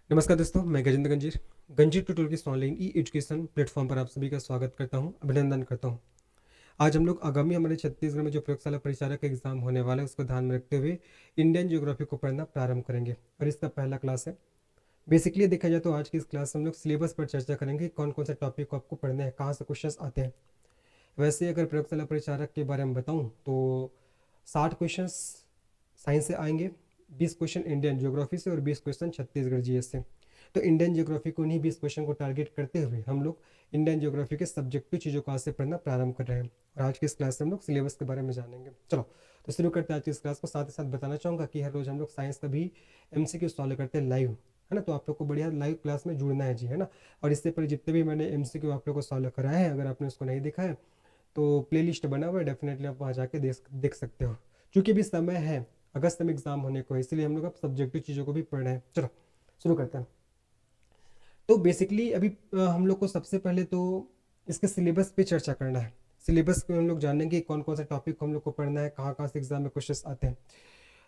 नमस्कार दोस्तों, मैं गजेंद्र गंजीर गंजीर ट्यूटोरियल की ऑनलाइन ई एजुकेशन प्लेटफॉर्म पर आप सभी का स्वागत करता हूं, अभिनंदन करता हूं। आज हम लोग आगामी हमारे छत्तीसगढ़ में जो प्रयोगशाला परिचालक का एग्जाम होने वाला है उसको ध्यान में रखते हुए इंडियन ज्योग्राफी को पढ़ना प्रारंभ करेंगे और इसका पहला क्लास है। बेसिकली देखा जाए तो आज की इस क्लास में हम लोग सिलेबस पर चर्चा करेंगे, कौन कौन से टॉपिक को आपको पढ़ना है, कहाँ से क्वेश्चन आते हैं। वैसे अगर प्रयोगशाला परिचालक के बारे में बताऊँ तो 60 क्वेश्चन साइंस से आएंगे, 20 क्वेश्चन इंडियन ज्योग्राफी से और 20 क्वेश्चन छत्तीसगढ़ जीएस से। तो इंडियन ज्योग्राफी को उन्हीं 20 क्वेश्चन को टारगेट करते हुए हम लोग इंडियन ज्योग्राफी के सब्जेक्टिव चीज़ों को आज से पढ़ना प्रारंभ कर रहे हैं और आज की इस क्लास में हम लोग सिलेबस के बारे में जानेंगे। चलो तो शुरू करते हैं आज की इस क्लास को। साथ ही साथ बताना चाहूँगा कि हर रोज़ हम लोग साइंस का भी MCQ सॉल्व करते हैं लाइव, है ना। तो आप लोग को बढ़िया लाइव क्लास में जुड़ना है जी, है ना। और इससे पहले जितने भी मैंने MCQ आप लोग को सॉल्व कराया है, अगर आपने उसको नहीं देखा है तो प्लेलिस्ट बना हुआ है, डेफिनेटली आप वहाँ जाके देख सकते हो। क्योंकि अभी समय है, अगस्त में एग्जाम होने को है, इसलिए हम लोग अब सब्जेक्टिव चीज़ों को भी पढ़ रहे हैं। चलो शुरू करते हैं। तो बेसिकली अभी हम लोग को सबसे पहले तो इसके सिलेबस पे चर्चा करना है। सिलेबस पे हम लोग जानेंगे कौन कौन सा टॉपिक हम लोग को पढ़ना है, कहाँ कहाँ से एग्जाम में क्वेश्चन आते हैं।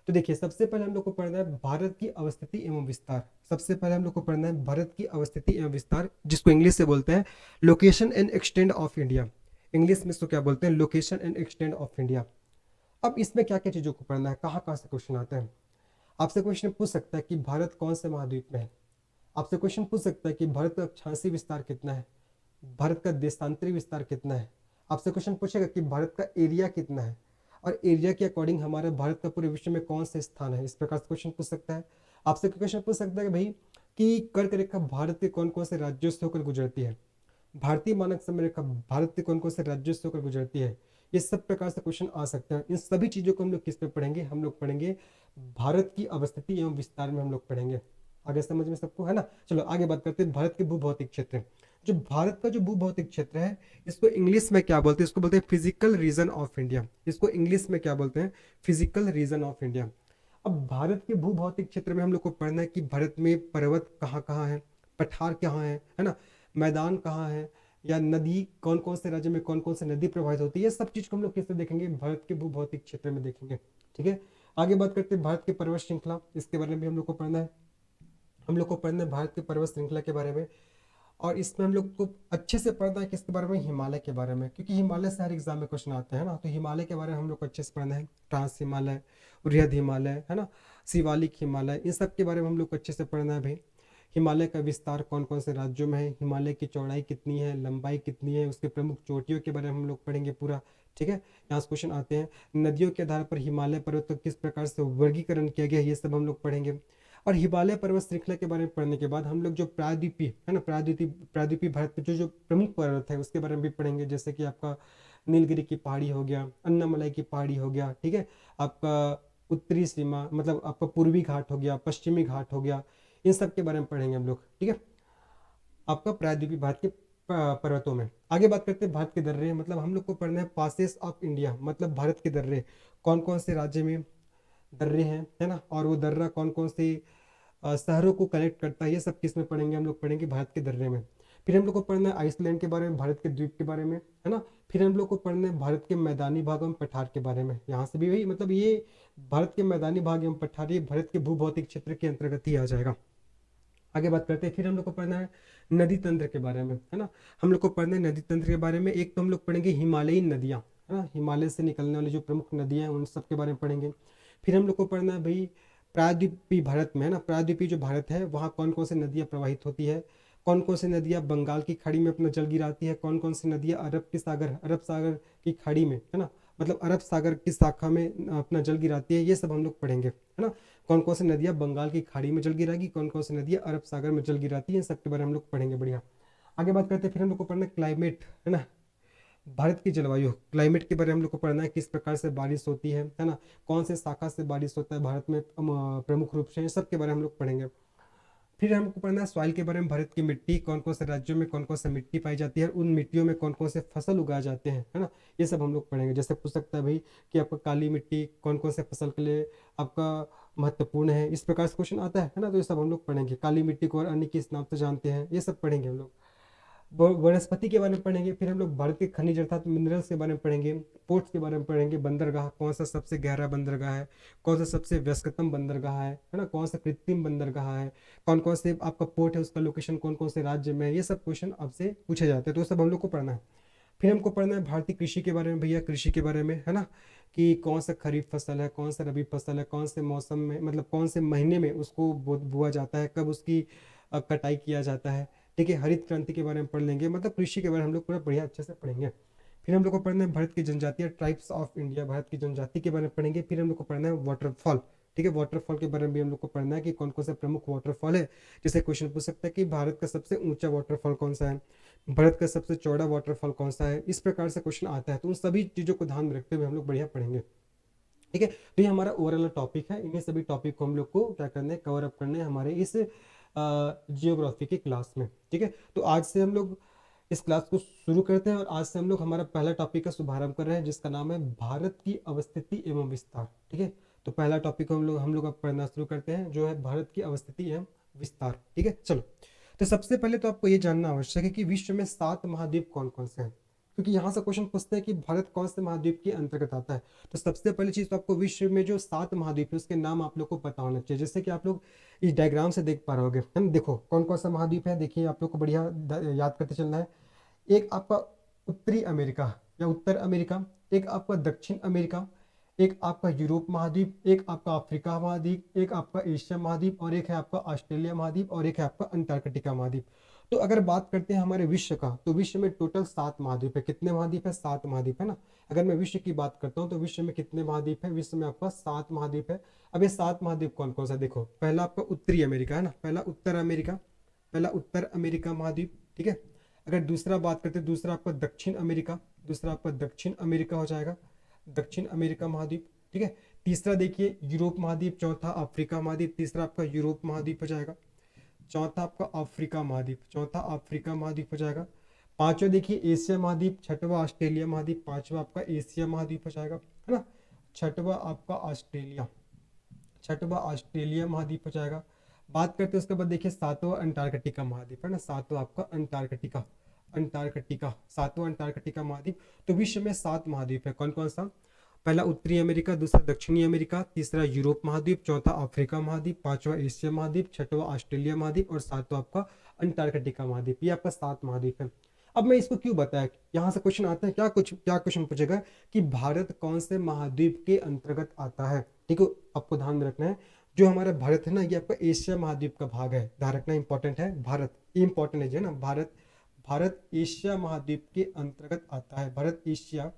तो देखिए, सबसे पहले हम लोग को पढ़ना है भारत की अवस्थिति एवं विस्तार। सबसे पहले हम लोग को पढ़ना है भारत की अवस्थिति एवं विस्तार, जिसको इंग्लिश से बोलते हैं location and extend of India. English में इसको क्या बोलते हैं? Location and extend of India. अब इसमें क्या क्या चीज़ों को पढ़ना है, कहाँ कहाँ से क्वेश्चन आते हैं। आपसे क्वेश्चन पूछ सकता है कि भारत कौन से महाद्वीप में है। आपसे क्वेश्चन पूछ सकता है कि भारत का अक्षांशीय विस्तार कितना है, भारत का देशांतरी विस्तार कितना है। आपसे क्वेश्चन पूछेगा कि भारत का एरिया कितना है और एरिया के अकॉर्डिंग हमारे भारत का पूरे विश्व में कौन से स्थान है। इस प्रकार से क्वेश्चन पूछ सकता है। आपसे क्वेश्चन पूछ सकता है कि भाई कि कर्क रेखा भारत के कौन कौन से राज्यों से होकर गुजरती है, भारतीय मानक समय रेखा भारत के कौन कौन से राज्यों से होकर गुजरती है। ये सब प्रकार से क्वेश्चन आ सकते हैं। इन सभी चीज़ों को हम लोग किस पे पढ़ेंगे? हम लोग पढ़ेंगे भारत की अवस्थिति एवं विस्तार में हम लोग पढ़ेंगे। आगे समझ में सबको, है ना। चलो आगे बात करते हैं भारत के भूभौतिक क्षेत्र। जो भारत का जो भूभौतिक क्षेत्र है, इसको इंग्लिश में क्या बोलते हैं? इसको बोलते हैं फिजिकल रीजन ऑफ इंडिया। इसको इंग्लिश में क्या बोलते हैं? Physical region of India. अब भारत के भूभौतिक क्षेत्र में हम लोग को पढ़ना है कि भारत में पर्वत कहाँ कहाँ है, पठार कहाँ है ना, मैदान कहाँ है, या नदी कौन कौन से राज्य में कौन कौन से नदी प्रवाहित होती है। ये सब चीज़ को हम लोग किससे देखेंगे? भारत के भूभौतिक क्षेत्र में देखेंगे। ठीक है। आगे बात करते हैं भारत की पर्वत श्रृंखला, इसके बारे में भी हम लोग को पढ़ना है। हम लोग को पढ़ना है भारत की पर्वत श्रृंखला के बारे में। और इसमें हम लोग को अच्छे से पढ़ना है किसके बारे में? हिमालय के बारे में, क्योंकि हिमालय से हर एग्जाम में क्वेश्चन आते हैं ना। तो हिमालय के बारे में हम लोग को अच्छे से पढ़ना है। ट्रांस हिमालय, वृहद हिमालय, है ना, शिवालिक हिमालय, इन सब के बारे में हम लोग को अच्छे से पढ़ना है भाई। हिमालय का विस्तार कौन कौन से राज्यों में है, हिमालय की चौड़ाई कितनी है, लंबाई कितनी है, उसके प्रमुख चोटियों के बारे में हम लोग पढ़ेंगे पूरा। ठीक है। यहाँ से क्वेश्चन आते हैं। नदियों के आधार पर हिमालय पर्वत को किस प्रकार से वर्गीकरण किया गया, ये सब हम लोग पढ़ेंगे। और हिमालय पर्वत श्रृंखला के बारे में पढ़ने के बाद हम लोग जो प्रायद्वीपीय है ना, प्रायद्वीपीय भारत पे जो जो प्रमुख पर्वत है उसके बारे में भी पढ़ेंगे। जैसे कि आपका नीलगिरी की पहाड़ी हो गया, अन्नामलाई की पहाड़ी हो गया। ठीक है। आपका उत्तरी सीमा मतलब आपका पूर्वी घाट हो गया, पश्चिमी घाट हो गया, इन सब के बारे में पढ़ेंगे हम लोग। ठीक है। आपका प्रायद्वीपीय भारत के पर्वतों में। आगे बात करते हैं भारत के दर्रे, मतलब हम लोग को पढ़ना है पासेस ऑफ इंडिया, मतलब भारत के दर्रे कौन कौन से राज्य में दर्रे हैं, है ना, और वो दर्रा कौन कौन से शहरों को कनेक्ट करता है। ये सब किस में पढ़ेंगे? हम लोग पढ़ेंगे भारत के दर्रे में। फिर हम लोग को पढ़ना है आइसलैंड के बारे में, भारत के द्वीप के बारे में, है ना। फिर हम लोग को पढ़ना है भारत के मैदानी भाग एवं पठार के बारे में। यहाँ से भी वही मतलब ये भारत के मैदानी भाग एवं पठार ये भारत के भूभौतिक क्षेत्र के अंतर्गत ही आ जाएगा। आगे बात करते हैं। फिर हम लोग को पढ़ना है नदी तंत्र के बारे में, है ना। हम लोग को पढ़ना है नदी तंत्र के बारे में। एक तो हम लोग पढ़ेंगे हिमालयी नदियाँ, है ना, हिमालय से निकलने वाली जो प्रमुख नदियाँ हैं उन सब के बारे में पढ़ेंगे। फिर हम लोग को पढ़ना है भाई प्रायद्वीपीय भारत में, है ना, प्रायद्वीपीय जो भारत है वहाँ कौन कौन सी नदियाँ प्रवाहित होती है, कौन कौन सी नदियाँ बंगाल की खाड़ी में अपना जल गिराती है, कौन कौन सी नदियाँ अरब सागर की खाड़ी में, है ना, मतलब अरब सागर की शाखा में अपना जल गिराती है। ये सब हम लोग पढ़ेंगे, है ना। कौन कौन सी नदियाँ बंगाल की खाड़ी में जल गिराएगी, कौन कौन सी नदियाँ अरब सागर में जल गिराती है, इन सब के बारे में हम लोग पढ़ेंगे। बढ़िया। आगे बात करते हैं। फिर हम लोग को पढ़ना है क्लाइमेट, है ना, भारत की जलवायु, क्लाइमेट के बारे में हम लोग को पढ़ना है। किस प्रकार से बारिश होती है ना, कौन से शाखा से बारिश होता है भारत में प्रमुख रूप से, इन सब के बारे में हम लोग पढ़ेंगे। फिर हमको पढ़ना है सॉइल के बारे में, भारत की मिट्टी कौन कौन से राज्यों में कौन कौन सी मिट्टी पाई जाती है, उन मिट्टियों में कौन कौन से फसल उगाए जाते हैं, है ना। ये सब हम लोग पढ़ेंगे। जैसे पूछ सकता है भाई कि आपका काली मिट्टी कौन कौन से फसल के लिए आपका महत्वपूर्ण है, इस प्रकार से क्वेश्चन आता है ना। तो ये सब हम लोग पढ़ेंगे। काली मिट्टी को और अन्य किस नाम से जानते हैं, ये सब पढ़ेंगे हम लोग। वनस्पति के बारे में पढ़ेंगे, फिर हम लोग भारत के खनिज अर्थात मिनरल्स के बारे में पढ़ेंगे, पोर्ट्स के बारे में पढ़ेंगे, बंदरगाह कौन सा सबसे गहरा बंदरगाह है, कौन सा सबसे व्यस्ततम बंदरगाह है ना, कौन सा कृत्रिम बंदरगाह है, कौन कौन से आपका पोर्ट है, उसका लोकेशन कौन कौन से राज्य में है, ये सब क्वेश्चन आपसे पूछे जाते हैं, तो सब हम लोग को पढ़ना है। फिर हमको पढ़ना है भारतीय कृषि के बारे में, भैया कृषि के बारे में, है ना, कि कौन सा खरीफ फसल है, कौन सा रबी फसल है, कौन से मौसम में, मतलब कौन से महीने में उसको बोआ जाता है, कब उसकी कटाई किया जाता है। ठीक है, हरित क्रांति के बारे में पढ़ लेंगे, मतलब कृषि के बारे में हम लोग पूरा बढ़िया अच्छे से पढ़ेंगे। फिर हम लोग को पढ़ना है भारत की जनजातियाँ, ट्राइब्स ऑफ इंडिया, भारत की जनजाति के बारे में पढ़ेंगे। फिर हम लोग को पढ़ना है वाटरफॉल। ठीक है, वाटरफॉल के बारे में भी हम लोग को पढ़ना है कि कौन कौन सा प्रमुख वाटरफॉल है। जैसे क्वेश्चन पूछ सकता है कि भारत का सबसे ऊंचा वाटरफॉल कौन सा है, भारत का सबसे चौड़ा वाटरफॉल कौन सा है, इस प्रकार से क्वेश्चन आता है। तो उन सभी चीज़ों को ध्यान में रखते हुए हम लोग बढ़िया पढ़ेंगे। ठीक है, तो ये हमारा ओवरऑल टॉपिक है, इन्हीं सभी टॉपिक को हम लोग को क्या करना है, कवर अप करना है हमारे इस जियोग्राफी की क्लास में। ठीक है, तो आज से हम लोग इस क्लास को शुरू करते हैं और आज से हम लोग हमारा पहला टॉपिक का शुभारंभ कर रहे हैं, जिसका नाम है भारत की अवस्थिति एवं विस्तार। ठीक है, तो पहला टॉपिक को हम लोग अब पढ़ना शुरू करते हैं, जो है भारत की अवस्थिति एवं विस्तार। ठीक है, चलो, तो सबसे पहले तो आपको ये जानना आवश्यक है कि विश्व में 7 महाद्वीप कौन कौन से हैं, क्योंकि यहाँ से क्वेश्चन पूछते हैं कि भारत कौन से महाद्वीप के अंतर्गत आता है। तो सबसे पहली चीज तो आपको विश्व में जो 7 महाद्वीप है उसके नाम आप लोग को पता होना चाहिए, जैसे कि आप लोग इस डायग्राम से देख पा रहे होगे, है ना। देखो कौन कौन सा महाद्वीप है, देखिए आप लोग को बढ़िया याद करते चलना है। एक आपका उत्तरी अमेरिका या उत्तर अमेरिका, एक आपका दक्षिण अमेरिका, एक आपका यूरोप महाद्वीप, एक आपका अफ्रीका महाद्वीप, एक आपका एशिया महाद्वीप, और एक है आपका ऑस्ट्रेलिया महाद्वीप, और एक है आपका अंटार्कटिका महाद्वीप। तो अगर बात करते हैं हमारे विश्व का, तो विश्व में टोटल 7 महाद्वीप है। कितने महाद्वीप है? 7 महाद्वीप है ना। अगर मैं विश्व की बात करता हूँ तो विश्व में कितने महाद्वीप है? विश्व में आपका 7 महाद्वीप है। अब ये 7 महाद्वीप कौन कौन सा, देखो पहला आपका उत्तरी अमेरिका है ना, पहला उत्तर अमेरिका, पहला उत्तर अमेरिका महाद्वीप। ठीक है, अगर दूसरा बात करते हैं, दूसरा आपका दक्षिण अमेरिका, दूसरा आपका दक्षिण अमेरिका हो जाएगा, दक्षिण अमेरिका महाद्वीप। ठीक है, तीसरा देखिए यूरोप महाद्वीप, चौथा अफ्रीका महाद्वीप, तीसरा आपका यूरोप महाद्वीप हो जाएगा, चौथा आपका अफ्रीका महाद्वीप, चौथा अफ्रीका महाद्वीप हो जाएगा। पांचवा देखिए एशिया महाद्वीप, छठवा ऑस्ट्रेलिया महाद्वीप, पांचवा आपका एशिया महाद्वीप हो जाएगा, है ना। छठवा आपका ऑस्ट्रेलिया, छठवा ऑस्ट्रेलिया महाद्वीप हो जाएगा। बात करते हैं उसके बाद देखिए सातवां अंटार्कटिका महाद्वीप, है ना, सातवां आपका अंटार्कटिका, अंटार्कटिका, सातवां अंटार्कटिका महाद्वीप। तो विश्व में 7 महाद्वीप है, कौन कौन सा? पहला उत्तरी अमेरिका, दूसरा दक्षिणी अमेरिका, तीसरा यूरोप महाद्वीप, चौथा अफ्रीका महाद्वीप, पांचवा एशिया महाद्वीप, छठवा ऑस्ट्रेलिया महाद्वीप, और सातवां आपका अंटार्कटिका महाद्वीप। ये आपका 7 महाद्वीप है। अब मैं इसको क्यों बताया, यहाँ से क्वेश्चन आता है, क्या क्वेश्चन पूछेगा कि भारत कौन से महाद्वीप के अंतर्गत आता है। ठीक है, आपको ध्यान में रखना है, जो हमारा भारत है ना, ये आपका एशिया महाद्वीप का भाग है, ध्यान रखना इंपॉर्टेंट है। भारत इंपॉर्टेंट है जो है ना, भारत, भारत एशिया महाद्वीप के अंतर्गत आता है। भारत एशिया,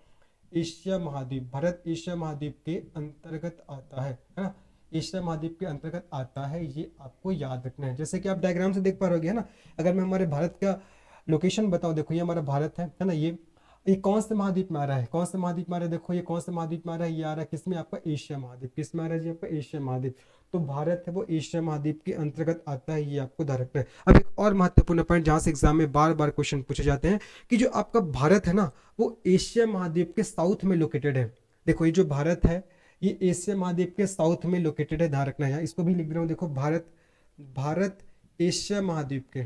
एशिया महाद्वीप, भारत एशिया महाद्वीप के अंतर्गत आता है ना, एशिया महाद्वीप के अंतर्गत आता है, ये आपको याद रखना है। जैसे कि आप डायग्राम से देख पा रहे हो, है ना। अगर मैं हमारे भारत का लोकेशन बताओ, देखो ये हमारा भारत है ना, ये कौन से महाद्वीप में आ रहा है, कौन से महाद्वीप में आ रहा है, देखो ये कौन से महाद्वीप में आ रहा है, ये आ रहा है किसमें, आपका एशिया महाद्वीप। किस में आ रहा है जी? आपका एशिया महाद्वीप। तो भारत है वो एशिया महाद्वीप के अंतर्गत आता है, ये आपको ध्यान रखना है। अब एक और महत्वपूर्ण पॉइंट जहां से एग्जाम में बार बार क्वेश्चन पूछे जाते हैं, कि जो आपका भारत है ना, वो एशिया महाद्वीप के साउथ में लोकेटेड है। देखो ये जो भारत है, ये एशिया महाद्वीप के साउथ में लोकेटेड है, ध्यान रखना है। इसको भी लिख रहा हूँ, देखो भारत, भारत एशिया महाद्वीप के,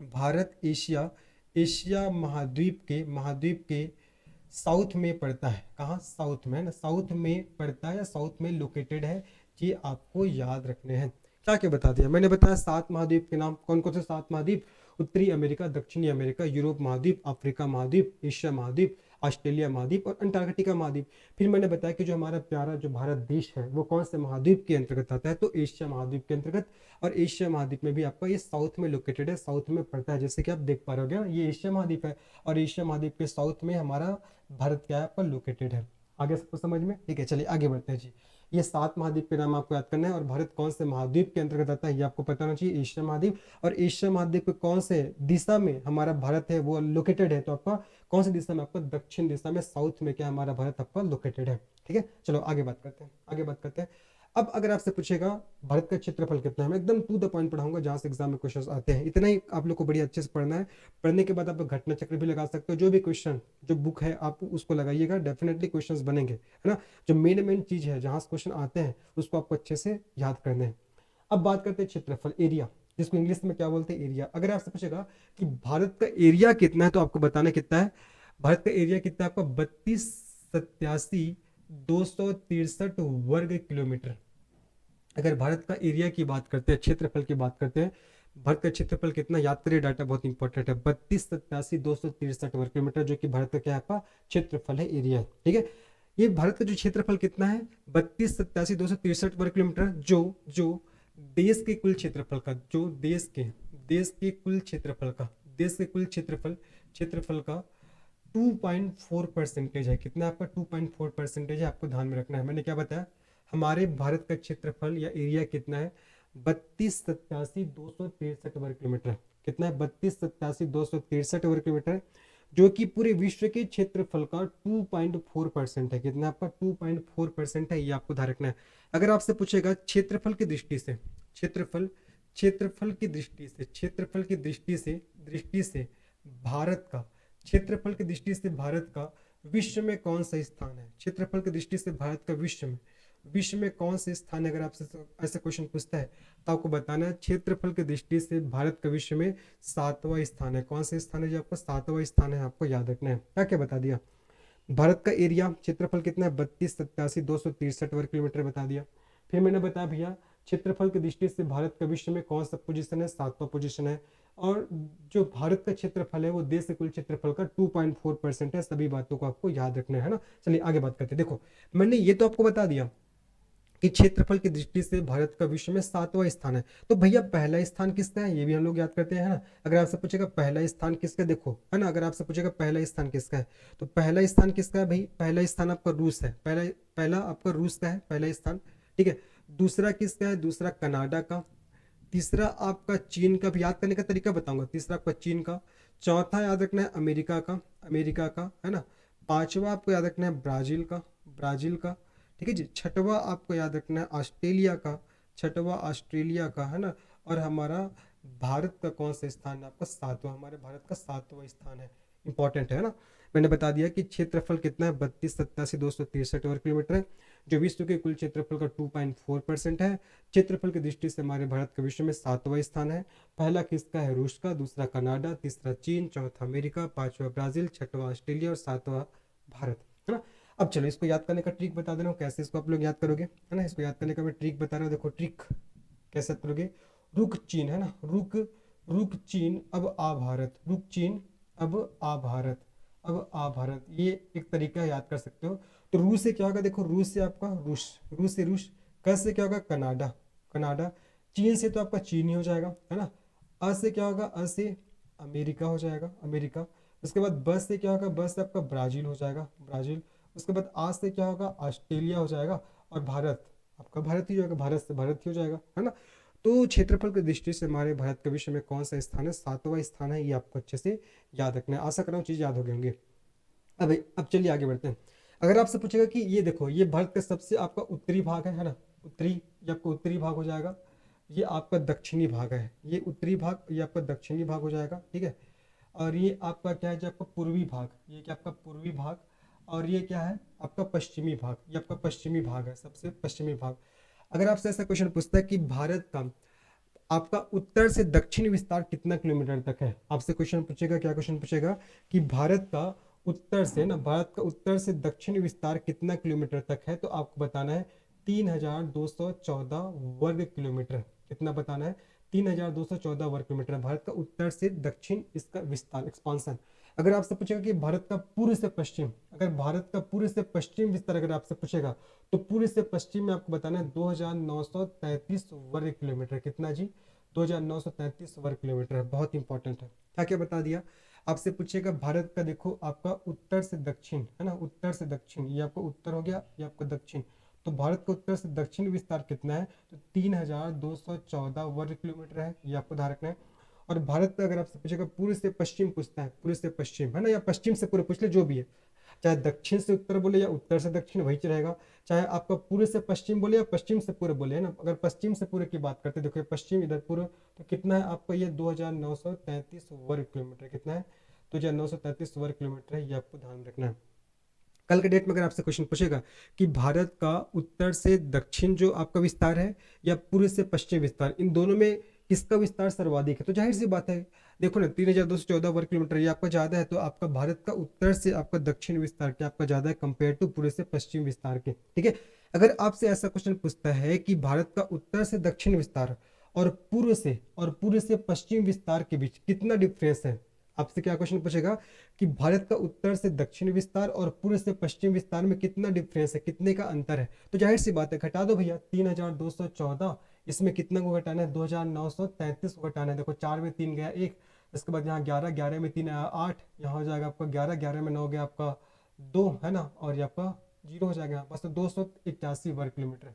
भारत एशिया, एशिया महाद्वीप के साउथ में पड़ता है। कहाँ? साउथ में, है ना, साउथ में पड़ता है या साउथ में लोकेटेड है, ये आपको याद रखने हैं। क्या क्या बता दिया मैंने? बताया 7 महाद्वीप के नाम, कौन कौन से 7 महाद्वीप? उत्तरी अमेरिका, दक्षिणी अमेरिका, यूरोप महाद्वीप, अफ्रीका महाद्वीप, एशिया महाद्वीप, ऑस्ट्रेलिया महाद्वीप और अंटार्कटिका महाद्वीप। फिर मैंने बताया कि जो हमारा प्यारा जो भारत देश है वो कौन से महाद्वीप के अंतर्गत आता है, तो एशिया महाद्वीप के अंतर्गत। और एशिया महाद्वीप में भी आपका ये साउथ में लोकेटेड है, साउथ में पड़ता है, जैसे कि आप देख पा रहे हो, ये एशिया महाद्वीप है और एशिया महाद्वीप के साउथ में हमारा भारत क्या है, आपका लोकेटेड है। आगे सबको समझ में? ठीक है, चलिए आगे बढ़ते हैं जी। ये 7 महाद्वीप के नाम आपको याद करना है, और भारत कौन से महाद्वीप के अंतर्गत आता है ये आपको पता होना चाहिए, एशिया महाद्वीप। और एशिया महाद्वीप के कौन से दिशा में हमारा भारत है वो लोकेटेड है, तो आपका कौन सी दिशा में? आपका दक्षिण दिशा में, साउथ में क्या हमारा भारत आपका लोकेटेड है। ठीक है, चलो आगे बात करते हैं, आगे बात करते हैं। अब अगर आपसे पूछेगा भारत का क्षेत्रफल कितना है, मैं एकदम टू द पॉइंट पढ़ाऊंगा जहां से एग्जाम में क्वेश्चन आते हैं, इतना ही आप लोग को बड़ी अच्छे से पढ़ना है। पढ़ने के बाद आप घटना चक्र भी लगा सकते हो, जो भी क्वेश्चन जो बुक है आप उसको लगाइएगा, डेफिनेटली क्वेश्चंस बनेंगे, है ना। जो मेन चीज है जहां से क्वेश्चन आते हैं उसको आपको अच्छे से याद करना है। अब बात करते हैं क्षेत्रफल, एरिया। जिसको इंग्लिश में क्या बोलते हैं, एरिया। अगर आपसे पूछेगा कि भारत का एरिया कितना है, तो आपको बताना कितना है। भारत का एरिया कितना है आपका, 32,87,263 वर्ग किलोमीटर। अगर भारत का एरिया की बात करते हैं, क्षेत्रफल की बात करते हैं, भारत का क्षेत्रफल कितना, याद करिए, डाटा बहुत इंपॉर्टेंट है, 32,87,263 वर्ग किलोमीटर, जो कि भारत का क्या है आपका क्षेत्रफल है, एरिया है, ठीक है। ये भारत का जो क्षेत्रफल कितना है, 32,87,263 वर्ग किलोमीटर, जो जो देश के कुल क्षेत्रफल का, जो देश के कुल क्षेत्रफल का, देश के कुल क्षेत्रफल का 2.4% है। कितना आपका 2.4% है, आपको ध्यान में रखना है। मैंने क्या बताया, हमारे भारत का क्षेत्रफल या एरिया कितना है, 32,87,263 वर्ग किलोमीटर। कितना है, 32,87,263 वर्ग किलोमीटर, जो कि पूरे विश्व के क्षेत्रफल का 2.4% है। कितना आपका 2.4% है, ये आपको ध्यान रखना है। अगर आपसे पूछेगा क्षेत्रफल की दृष्टि से, क्षेत्रफल क्षेत्रफल की दृष्टि से क्षेत्रफल की दृष्टि से भारत का, क्षेत्रफल की दृष्टि से भारत का विश्व में कौन सा स्थान है, क्षेत्रफल की दृष्टि से भारत का विश्व में कौन से स्थान है, अगर आपसे ऐसा क्वेश्चन पूछता है तो आपको बताना है क्षेत्रफल की दृष्टि से भारत का विश्व में 7वां स्थान है। कौन सा स्थान है, जो आपका 7वां स्थान है, आपको याद रखना है। क्या क्या बता दिया, भारत का एरिया, क्षेत्रफल कितना है, 32,87,263 वर्ग किलोमीटर बता दिया। फिर मैंने बताया भैया क्षेत्रफल की दृष्टि से भारत का विश्व में कौन सा पोजीशन है, 7वां पोजीशन है। और जो भारत का क्षेत्रफल है वो देश के कुल क्षेत्रफल का 2.4% है। सभी बातों को आपको याद रखना है ना। चलिए आगे बात करते हैं। देखो, मैंने ये तो आपको बता दिया कि क्षेत्रफल की दृष्टि से भारत का विश्व में 7वां स्थान है। तो भैया पहला स्थान किसका है, ये भी हम लोग याद करते हैं ना। अगर आपसे पूछेगा पहला स्थान किसका है, देखो है ना, अगर आपसे पूछेगा पहला स्थान किसका है, तो पहला स्थान किसका है भाई, पहला स्थान आपका रूस है। पहला पहला आपका रूस का है पहला स्थान, ठीक है। दूसरा किसका है, दूसरा कनाडा का। तीसरा आपका चीन का, भी याद करने का तरीका बताऊंगा। तीसरा आपका चीन का। चौथा याद रखना है अमेरिका का है ना। पांचवा आपको याद रखना है ब्राजील का, ठीक है जी। छठवा आपको याद रखना है ऑस्ट्रेलिया का है ना। और हमारा भारत का कौन सा स्थान है आपका, 7वां, हमारे भारत का 7वां स्थान है। इंपॉर्टेंट है ना। मैंने बता दिया कि क्षेत्रफल कितना है, 32,87,263 वर्ग किलोमीटर है, जो विश्व के कुल क्षेत्रफल का 2.4% है। क्षेत्रफल की दृष्टि से हमारे भारत का विश्व में 7वां स्थान है। पहला किसका है, रूस का। दूसरा कनाडा। तीसरा चीन। चौथा अमेरिका। पांचवा ब्राजील। छठवां ऑस्ट्रेलिया और 7वां भारत, है ना। अब चलो इसको याद करने का ट्रिक बता दे रहा हूँ, कैसे इसको आप लोग याद करोगे, है ना। इसको याद करने का मैं ट्रिक बता रहा हूँ। देखो ट्रिक कैसे याद करोगे, रुक चीन है ना, रुक रुक चीन अब आ भारत, रुक चीन अब आ भारत, अब आ भारत, ये एक तरीका है, याद कर सकते हो। तो रूस से क्या होगा, देखो रूस से आपका रूस से रूस। क से क्या होगा, कनाडा कनाडा। चीन से तो आपका चीन ही हो जाएगा, है ना। अ से क्या होगा, अ से अमेरिका हो जाएगा, अमेरिका। उसके बाद ब से क्या होगा, ब से आपका ब्राजील हो जाएगा, ब्राजील। उसके बाद आ से क्या होगा, ऑस्ट्रेलिया हो जाएगा। और भारत, आपका भारत ही हो जाएगा, भारत से भारत ही हो जाएगा, है ना। तो क्षेत्रफल की दृष्टि से हमारे भारत के विश्व में कौन सा स्थान है, 7वां स्थान है। ये आपको अच्छे से याद रखना है। आशा कर रहा हूँ चीज़ याद हो गई होंगी। अब चलिए आगे बढ़ते हैं। अगर आपसे पूछेगा कि ये देखो, ये भारत का सबसे आपका उत्तरी भाग है ना, उत्तरी, ये आपका उत्तरी भाग हो जाएगा। ये आपका दक्षिणी भाग है, ये उत्तरी भाग, ये आपका दक्षिणी भाग हो जाएगा, ठीक है। और ये आपका क्या है, जो आपका पूर्वी भाग, ये क्या आपका पूर्वी भाग। और ये क्या है आपका पश्चिमी भाग, ये आपका पश्चिमी भाग है, सबसे पश्चिमी भाग। अगर आपसे ऐसा क्वेश्चन पूछता है कि भारत का आपका उत्तर से दक्षिण विस्तार कितना किलोमीटर तक है, आपसे क्वेश्चन पूछेगा, क्या क्वेश्चन पूछेगा कि भारत का उत्तर से ना, भारत का उत्तर से दक्षिण विस्तार कितना किलोमीटर तक है, तो आपको बताना है 3,214 वर्ग किलोमीटर। कितना बताना है, 3,214 वर्ग किलोमीटर। भारत का उत्तर से दक्षिण इसका विस्तार, एक्सपांसन। अगर आपसे पूछेगा कि भारत का पूर्व से पश्चिम, अगर भारत का पूर्व से पश्चिम विस्तार अगर आपसे पूछेगा, तो पूर्व से पश्चिम में आपको बताना है 2,933 वर्ग किलोमीटर। कितना जी, 2,933 वर्ग किलोमीटर है। बहुत इंपॉर्टेंट है। क्या क्या बता दिया। आपसे पूछेगा भारत का, देखो आपका उत्तर से दक्षिण है ना, उत्तर से दक्षिण, ये आपका उत्तर हो गया, ये आपका दक्षिण। तो भारत का उत्तर से दक्षिण विस्तार कितना है, तो 3,214 वर्ग किलोमीटर है, ये आपको ध्यान रखना है। और भारत का अगर आपसे पूछेगा पूर्व से पश्चिम पूछता है, पूर्व से पश्चिम है ना, या पश्चिम से पूर्व पूछ ले, जो भी है, चाहे दक्षिण से उत्तर बोले या उत्तर से दक्षिण, वही रहेगा। चाहे आपका पूर्व से पश्चिम बोले या पश्चिम से पूर्व बोले, है ना। अगर पश्चिम से पूर्व की बात करते हैं, देखो पश्चिम इधर पूर्व, तो कितना है आपका ये 2,933 वर्ग किलोमीटर। कितना है, 2,933 वर्ग किलोमीटर है, ये आपको ध्यान रखना है। कल के डेट में अगर आपसे क्वेश्चन पूछेगा कि भारत का उत्तर से दक्षिण जो आपका विस्तार है या पूर्व से पश्चिम विस्तार, इन दोनों में किसका विस्तार सर्वाधिक है? तो जाहिर सी बात है, देखो ना 3214 वर्ग किलोमीटर ये आपका ज़्यादा है, तो आपका भारत का उत्तर से आपका दक्षिण विस्तार क्या आपका ज़्यादा है कंपेयर टू पूरे से पश्चिम विस्तार के। ठीक है, अगर आपसे ऐसा क्वेश्चन पूछता है कि भारत का उत्तर से दक्षिण विस्तार और पूर्व से पश्चिम विस्तार के बीच कितना डिफरेंस है, आपसे क्या क्वेश्चन पूछेगा कि भारत का उत्तर से दक्षिण विस्तार और पूर्व से पश्चिम विस्तार में कितना डिफरेंस है, कितने का अंतर है? तो जाहिर सी बात है, घटा दो भैया 3214, इसमें कितना को घटाना है 2933 को घटाना है। देखो 4 में 3 गया 1, इसके बाद यहाँ 11, 11 में 3 आया 8, यहाँ हो जाएगा आपका 11, 11 में 9 गया आपका 2 है ना, और ये आपका 0 हो जाएगा यहाँ पास, तो 281 वर्ग किलोमीटर।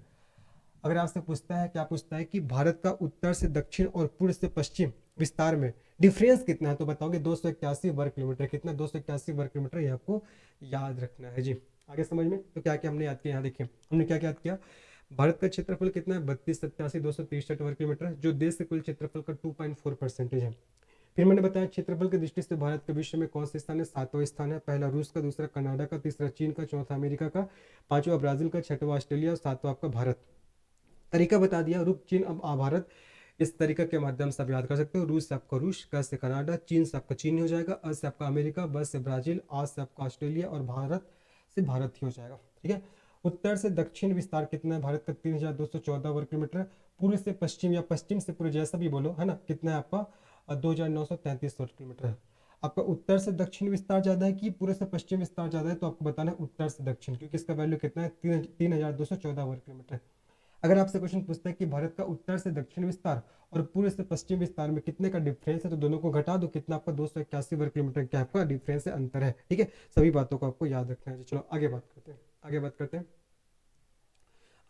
अगर आपसे पूछता है, क्या पूछता है कि भारत का उत्तर से दक्षिण और पूर्व से पश्चिम विस्तार में डिफरेंस कितना है, तो बताओगे 281 वर्ग किलोमीटर। कितना? 281 वर्ग किलोमीटर, ये आपको याद रखना है जी। आगे समझ में, तो क्या क्या हमने याद किया, यहाँ देखिए हमने क्या क्या याद किया। भारत का क्षेत्रफल कितना है 3287 वर्ग किलोमीटर, जो देश के कुल क्षेत्रफल का 2.4% है। फिर मैंने बताया क्षेत्रफल की दृष्टि से भारत के विश्व में कौन से स्थान है, 7वां स्थान है। पहला रूस का, दूसरा कनाडा का, तीसरा चीन का, चौथा अमेरिका का, 5वां ब्राजील का, 6वां ऑस्ट्रेलिया और 7वां आपका भारत। तरीका बता दिया, रूप चीन अब भारत, इस तरीका के माध्यम से आप याद कर सकते हो। रूस से आपका रूस, क से कनाडा, चीन से आपका चीन हो जाएगा, अ से आपका अमेरिका, ब से ब्राजील, आ से आपका ऑस्ट्रेलिया और भारत से भारत ही हो जाएगा। ठीक है, उत्तर से दक्षिण विस्तार कितना है भारत का 3214 वर्ग किलोमीटर, पूर्व से पश्चिम या पश्चिम से पूर्व जैसा भी बोलो है ना, कितना है आपका 2933 वर्ग किलोमीटर है। आपका उत्तर से दक्षिण विस्तार ज्यादा है कि पूरे से पश्चिम विस्तार ज्यादा है, तो आपको बताना है उत्तर से दक्षिण, क्योंकि इसका वैल्यू कितना है 3214 वर्ग किलोमीटर। अगर आपसे क्वेश्चन पूछता है कि भारत का उत्तर से दक्षिण विस्तार और पूर्व से पश्चिम विस्तार में कितने का डिफरेंस है, तो दोनों को घटा दो, कितना आपका 281 वर्ग किलोमीटर क्या आपका डिफरेंस है, अंतर है। ठीक है, सभी बातों को आपको याद रखना है। चलो आगे बात करते हैं, आगे बात करते हैं।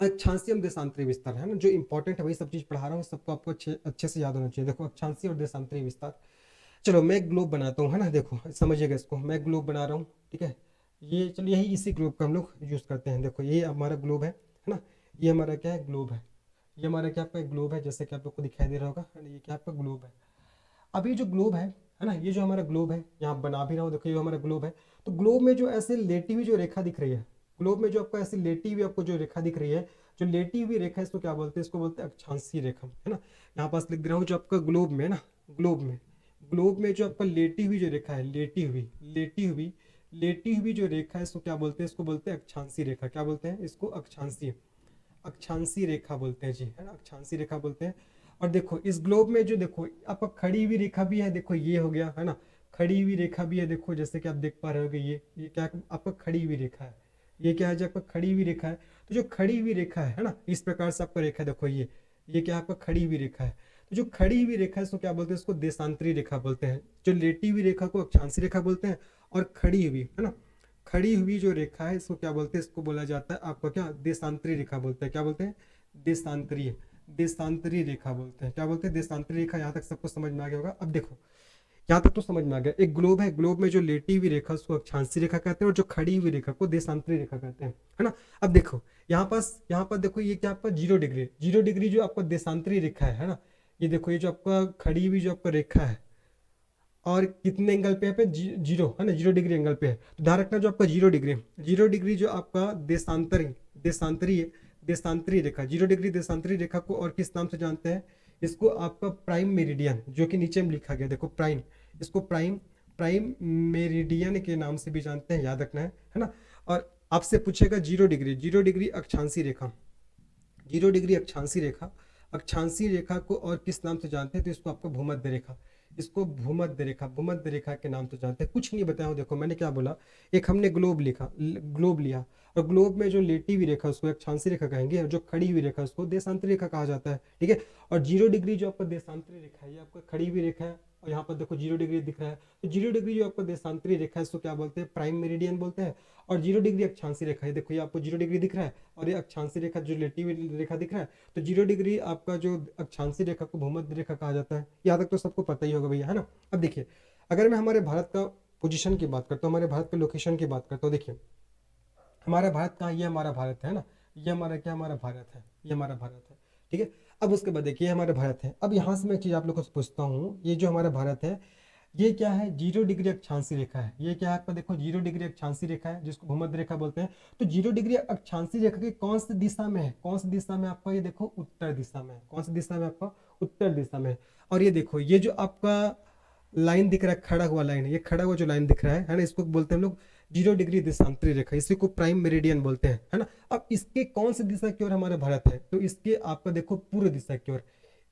अक्षांशीय और देशांतरी विस्तार है ना, जो इंपॉर्टेंट है वही सब चीज पढ़ा रहा हूँ, सबको आपको अच्छे से याद होना चाहिए। देखो अक्षांशीय और देशांतरी विस्तार, चलो मैं ग्लोब बनाता हूँ है ना, देखो समझिएगा इसको, मैं ग्लोब बना रहा हूँ। ठीक है, ये चलिए यही इसी ग्लोब का हम लोग यूज करते हैं। देखो ये हमारा ग्लोब है ना, ये हमारा क्या है, ग्लोब है। ये हमारा क्या आपका ग्लोब है, जैसे कि आप लोग को दिखाई दे रहा होगा, ये क्या आपका ग्लोब है। अब ये जो ग्लोब है ना, ये जो हमारा ग्लोब है, यहाँ बना भी रहा हूँ, देखो ये हमारा ग्लोब है। तो ग्लोब में जो ऐसे लेटी हुई जो रेखा दिख रही है, ग्लोब में जो आपको ऐसी लेटी हुई आपको जो रेखा दिख रही है, जो लेटी हुई रेखा है, इसको क्या बोलते हैं, इसको बोलते हैं अक्षांशीय रेखा है ना। यहाँ पास लिख दे रहा हूँ, जो आपका ग्लोब में है ना, ग्लोब में जो आपका लेटी हुई जो रेखा है, लेटी हुई जो रेखा है, इसको क्या बोलते हैं, इसको बोलते हैं अक्षांशीय रेखा। क्या बोलते हैं इसको, अक्षांशीय रेखा बोलते हैं जी, है ना, अक्षांशीय रेखा बोलते हैं। और देखो इस ग्लोब में जो देखो आपका खड़ी हुई रेखा भी है, देखो ये हो गया है ना, खड़ी हुई रेखा भी है, देखो जैसे कि आप देख पा रहे हो, ये क्या आपका खड़ी हुई रेखा है, ये क्या है जो आपका खड़ी हुई रेखा है। तो जो खड़ी हुई रेखा है ना, इस प्रकार से आपका रेखा देखो, ये क्या आपका खड़ी हुई रेखा है। तो जो खड़ी हुई रेखा है इसको क्या बोलते हैं, इसको देशांतरी रेखा बोलते हैं। जो लेटी हुई रेखा को अक्षांशीय रेखा बोलते हैं, और खड़ी हुई है ना, खड़ी हुई जो रेखा है इसको क्या बोलते हैं, इसको बोला जाता है आपका क्या, देशांतरी रेखा बोलते हैं। क्या बोलते हैं, देशांतरी रेखा बोलते हैं। क्या बोलते हैं, देशांतरी रेखा। यहाँ तक सबको समझ में आ गया होगा। अब देखो यहाँ तक तो समझ में आ गया, एक ग्लोब है, ग्लोब में जो लेटी हुई रेखा उसको अक्षांशीय रेखा कहते हैं, और जो खड़ी हुई रेखा को देशांतरी रेखा कहते हैं, है ना। अब देखो यहाँ पर देखो ये क्या आपका 0 डिग्री, 0 डिग्री जो आपका देशांतरी रेखा है ना, ये देखो ये जो आपका खड़ी हुई जो आपका रेखा है, और कितने एंगल पे है, पे जीरो है ना, 0 डिग्री एंगल पे है। तो ध्यान रखना जो आपका 0 डिग्री जो आपका देशांतरी रेखा, 0 डिग्री देशांतरी रेखा को और किस नाम से जानते हैं, इसको आपका प्राइम मेरिडियन, जो कि नीचे में लिखा गया देखो प्राइम, इसको प्राइम मेरिडियन के नाम से भी जानते हैं, याद रखना है ना। और आपसे पूछेगा 0 डिग्री अक्षांशीय रेखा, 0 डिग्री अक्षांशीय रेखा को और किस नाम से जानते हैं, तो इसको आपका भूमध्य रेखा, इसको भूमध्य रेखा के नाम से जानते हैं। कुछ नहीं बताया, देखो मैंने क्या बोला, एक हमने ग्लोब लिया, और ग्लोब में जो लेटी हुई रेखा उसको अक्षांशीय रेखा कहेंगे, और जो खड़ी हुई रेखा उसको देशांतरी रेखा कहा जाता है। ठीक है, और 0 डिग्री जो आपका देशांतरी रेखा है, ये आपका खड़ी हुई रेखा है, और यहाँ पर देखो 0 डिग्री दिख रहा है, तो 0 डिग्री जो आपका देशांतरी रेखा है इसको क्या बोलते हैं, प्राइम मेरिडियन बोलते हैं। और 0 डिग्री अक्षांशीय रेखा है, देखो ये आपको 0 डिग्री दिख रहा है, और ये अक्षांशीय रेखा जो लेटी हुई रेखा दिख रहा है, तो 0 डिग्री आपका जो अक्षांशीय रेखा को भूमध्य रेखा कहा जाता है। यहाँ तक तो सबको पता ही होगा भैया, है ना। अब देखिए अगर मैं हमारे भारत का पोजीशन की बात करता हूँ, हमारे भारत के लोकेशन की बात करता हूँ, देखिए हमारा भारत कहाँ, ये हमारा भारत है ना, ये हमारा क्या, हमारा भारत है, ये हमारा भारत है। ठीक है, अब उसके बाद देखिए हमारा भारत है। अब यहाँ से मैं एक चीज़ आप लोगों से पूछता हूँ, ये जो हमारा भारत है, ये क्या है, 0 डिग्री अक्षांशी रेखा है। ये क्या है आपका, देखो 0 डिग्री अक्षांशी रेखा है जिसको भूमध्य रेखा बोलते हैं। तो 0 डिग्री अक्षांशी रेखा की कौन सी दिशा में है, कौन सी दिशा में आपका, ये देखो उत्तर दिशा में है। कौन सी दिशा में आपका, उत्तर दिशा में है। और ये देखो ये जो आपका लाइन दिख रहा है, खड़ा हुआ लाइन है, ये खड़ा हुआ जो लाइन दिख रहा है ना, इसको बोलते हैं हम लोग 0 डिग्री देशांतरी रेखा, इसी को प्राइम मेरिडियन बोलते हैं, है ना। अब इसके कौन सी दिशा की ओर हमारा भारत है, तो इसके आपका देखो पूर्व दिशा की ओर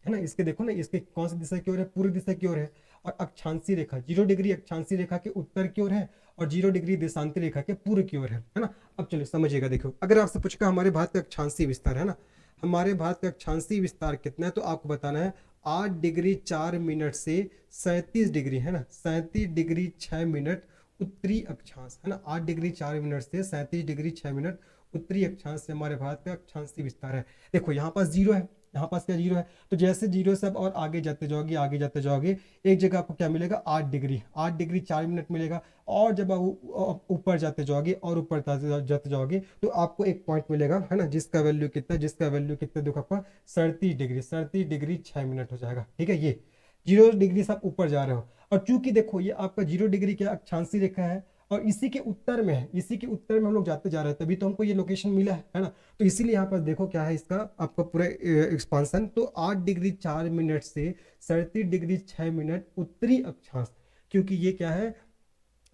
है ना। इसके देखो ना, इसके कौन सी दिशा की ओर है, पूर्व दिशा की ओर है। और अक्षांशी रेखा 0 डिग्री अक्षांशी रेखा के उत्तर की ओर है और 0 डिग्री देशांतरी रेखा के पूर्व की ओर है ना। अब चलिए समझिएगा, देखो अगर आपसे पूछेगा हमारे भारत का अक्षांशी विस्तार है ना, हमारे भारत का अक्षांशी विस्तार कितना है, तो आपको बताना है 8 डिग्री 4 मिनट से 37 डिग्री है ना, 37 डिग्री 6 मिनट उत्तरी अक्षांश है ना। 8 डिग्री 4 मिनट से 37 डिग्री 6 मिनट उत्तरी अक्षांश से हमारे भारत का अक्षांशी विस्तार है। देखो यहाँ पास जीरो है, यहाँ पास क्या जीरो है, तो जैसे जीरो से अब और आगे जाते जाओगे, आगे जाते जाओगे, एक जगह आपको क्या मिलेगा, 8 डिग्री 4 मिनट मिलेगा। और जब आप ऊपर जाते जाओगे और ऊपर जाते जाओगे तो आपको एक पॉइंट मिलेगा है ना, जिसका वैल्यू कितना, जिसका वैल्यू कितना, देखो आपका 37 डिग्री 6 मिनट हो जाएगा। ठीक है, ये 0 डिग्री से आप ऊपर जा रहे हो। और चूंकि देखो ये आपका 0 डिग्री क्या अक्षांशी रेखा है और इसी के उत्तर में है, इसी के उत्तर में हम लोग जाते जा रहे हैं, तभी तो हमको ये लोकेशन मिला है ना। तो इसीलिए यहाँ पर देखो क्या है इसका आपका पूरा एक्सपांसन, तो 8 डिग्री 4 मिनट से 37 डिग्री 6 मिनट उत्तरी अक्षांश, क्योंकि ये क्या है